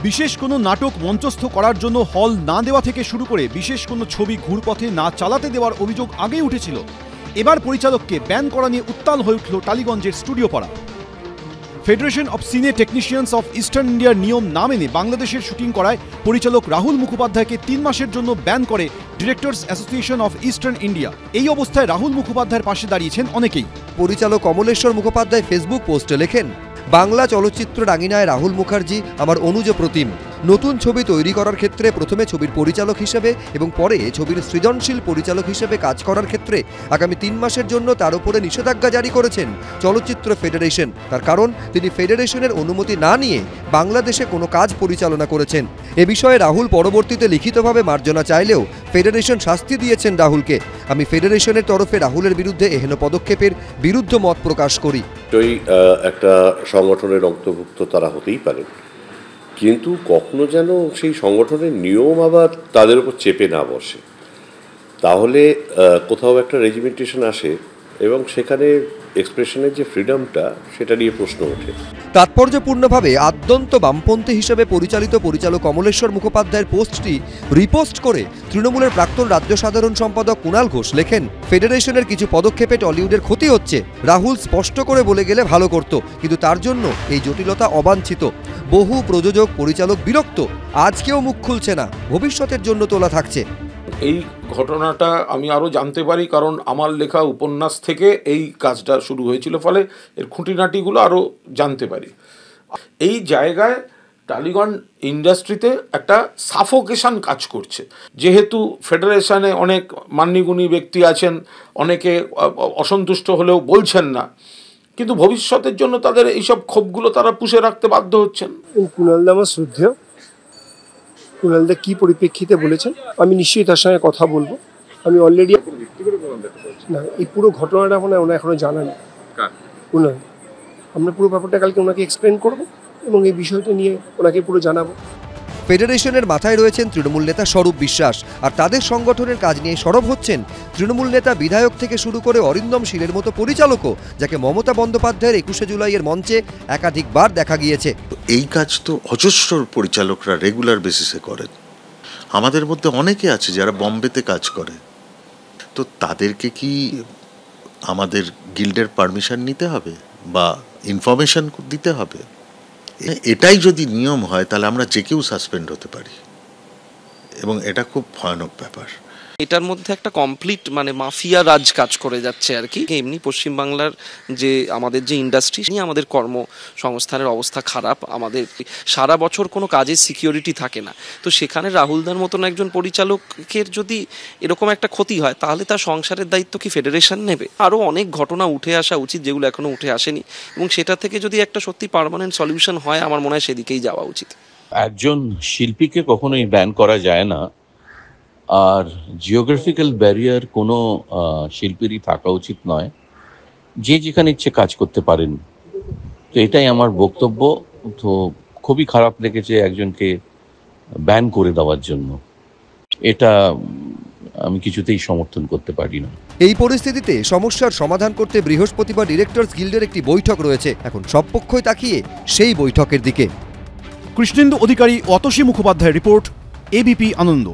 বিশেষ কোনো নাটক মঞ্চস্থ করার জন্য হল না দেওয়া থেকে শুরু করে বিশেষ কোনো ছবি ঘুরপথে না চালাতে দেওয়ার অভিযোগ আগেই উঠেছিল। এবার পরিচালককে ব্যান করা নিয়ে উত্তাল হয়ে উঠল টালিগঞ্জের স্টুডিও পাড়া। ফেডারেশন অফ সিনে টেকনিশিয়ানস অফ ইস্টার্ন ইন্ডিয়ার নিয়ম না মেনে বাংলাদেশের শুটিং করায় পরিচালক রাহুল মুখোপাধ্যায়কে 3 মাসের জন্য ব্যান করে directors association of eastern India. এই অবস্থায় রাহুল মুখোপাধ্যায়ের পাশে দাঁড়িয়েছেন অনেকেই। পরিচালক কমলেশ্বর মুখোপাধ্যায় ফেসবুক পোস্টে লেখেন, বাংলা চলচ্চিত্র রাঙিনায় রাহুল মুখার্জি আমার অনুজ প্রতিম। নতুন ছবি তৈরি করার ক্ষেত্রে প্রথমে ছবির পরিচালক হিসেবে এবং পরে ছবির সৃজনশীল পরিচালক হিসেবে কাজ করার ক্ষেত্রে আগামী 3 মাসের জন্য তার উপরে নিষেধাজ্ঞা জারি করেছেন চলচ্চিত্র ফেডারেশন। তার কারণ তিনি ফেডারেশনের অনুমতি না নিয়ে বাংলাদেশে কোনো কাজ পরিচালনা করেছেন। এ বিষয়ে রাহুল পরবর্তীতে লিখিতভাবে মার্জনা চাইলেও ফেডারেশন শাস্তি দিয়েছেন রাহুলকে। আমি ফেডারেশনের তরফে রাহুলের বিরুদ্ধে এহেন পদক্ষেপের বিরুদ্ধ মত প্রকাশ করি। একটা সংগঠনের অন্তর্ভুক্ত তারা হতেই পারে, কিন্তু কখনো যেন সেই সংগঠনের নিয়ম আবার তাদের উপর চেপে না বসে, তাহলে কোথাও একটা রেজিমেন্টেশন আসে এবং সেখানে এক্সপ্রেশনের যে ফ্রিডমটা সেটা নিয়ে প্রশ্ন ওঠে। তাৎপর্যপূর্ণভাবে আদ্যন্ত বামপন্থী হিসেবে পরিচালিত পরিচালক কমলেশ্বর মুখোপাধ্যায়ের পোস্টটি রিপোস্ট করে তৃণমূলের প্রাক্তন রাজ্য সাধারণ সম্পাদক কুণাল ঘোষ লেখেন, ফেডারেশনের কিছু পদক্ষেপে টলিউডের ক্ষতি হচ্ছে। রাহুল স্পষ্ট করে বলে গেলে ভালো করত, কিন্তু তার জন্য এই জটিলতা অবাঞ্ছিত। বহু প্রযোজক পরিচালক বিরক্ত, আজকেও মুখ খুলছে না, ভবিষ্যতের জন্য তোলা থাকছে। এই ঘটনাটা আমি আরও জানতে পারি কারণ আমার লেখা উপন্যাস থেকে এই কাজটা শুরু হয়েছিল, ফলে এর খুঁটিনাটিগুলো আরও জানতে পারি। এই জায়গায় টালিগঞ্জ ইন্ডাস্ট্রিতে একটা সাফোকেশন কাজ করছে, যেহেতু ফেডারেশনে অনেক মান্যিগুণী ব্যক্তি আছেন, অনেকে অসন্তুষ্ট হলেও বলছেন না, কিন্তু ভবিষ্যতের জন্য তাদের এইসব ক্ষোভগুলো তারা পুষে রাখতে বাধ্য হচ্ছেন। কুণালদা আমার শ্রদ্ধেয়, কুণালদা কী পরিপ্রেক্ষিতে বলেছেন আমি নিশ্চয়ই তার সঙ্গে কথা বলবো। আমি অলরেডি না, এই পুরো ঘটনাটা ওনার এখনো জানা নেই। কুণাল, আমরা পুরো ব্যাপারটা কালকে ওনাকে এক্সপ্লেন করবো এবং এই বিষয়টা নিয়ে ওনাকে পুরো জানাবো। ফেডারেশনের মাথায় রয়েছেন তৃণমূল নেতা স্বরূপ বিশ্বাস, আর তাদের সংগঠনের কাজ নিয়ে সরব হচ্ছেন তৃণমূল নেতা বিধায়ক থেকে শুরু করে অরিন্দম শীলের মতো পরিচালকও, যাকে মমতা বন্দ্যোপাধ্যায়ের 21শে জুলাইয়ের মঞ্চে একাধিকবার দেখা গিয়েছে। এই কাজ তো অজস্র পরিচালকরা রেগুলার বেসিসে করেন। আমাদের মধ্যে অনেকে আছে যারা বম্বেতে কাজ করে, তো তাদেরকে কি আমাদের গিল্ডের পারমিশন নিতে হবে বা ইনফরমেশন দিতে হবে? এটাই যদি নিয়ম হয় তাহলে আমরা যে কেউ সাসপেন্ড হতে পারি এবং এটা খুব ভয়ানক ব্যাপার। এটার মধ্যে একটা কমপ্লিট মাফিয়া রাজ কাজ করে যাচ্ছে আর কি। এমনি পশ্চিমবাংলার যে আমাদের যে ইন্ডাস্ট্রি নিয়ে আমাদের কর্মসংস্থানের অবস্থা খারাপ, আমাদের সারা বছর কোনো কাজের সিকিউরিটি থাকে না। তো সেখানে রাহুলদার মতন একজন পরিচালকের যদি এরকম একটা ক্ষতি হয় তাহলে তার সংসারের দায়িত্ব কি ফেডারেশন নেবে? আরও অনেক ঘটনা উঠে আসা উচিত যেগুলো এখনো উঠে আসেনি, এবং সেটা থেকে যদি একটা সত্যি পার্মানেন্ট সলিউশন হয় আমার মনে হয় সেদিকেই যাওয়া উচিত। একজন শিল্পীকে কখনোই ব্যান করা যায় না, আর জিওগ্রাফিক্যাল ব্যারিয়ার কোনো শিল্পীরই থাকা উচিত নয়। যে যেখানে ইচ্ছে কাজ করতে পারেন, তো এটাই আমার বক্তব্য। তো খুবই খারাপ লেগেছে একজনকে ব্যান করে দেওয়ার জন্য, এটা আমি কিছুতেই সমর্থন করতে পারি না। এই পরিস্থিতিতে সমস্যার সমাধান করতে বৃহস্পতিবার ডিরেক্টর্স গিল্ডের একটি বৈঠক রয়েছে। এখন সব পক্ষই তাকিয়ে সেই বৈঠকের দিকে। কৃষ্ণেন্দু অধিকারী, অতসী মুখোপাধ্যায়ের রিপোর্ট, এবিপি আনন্দ।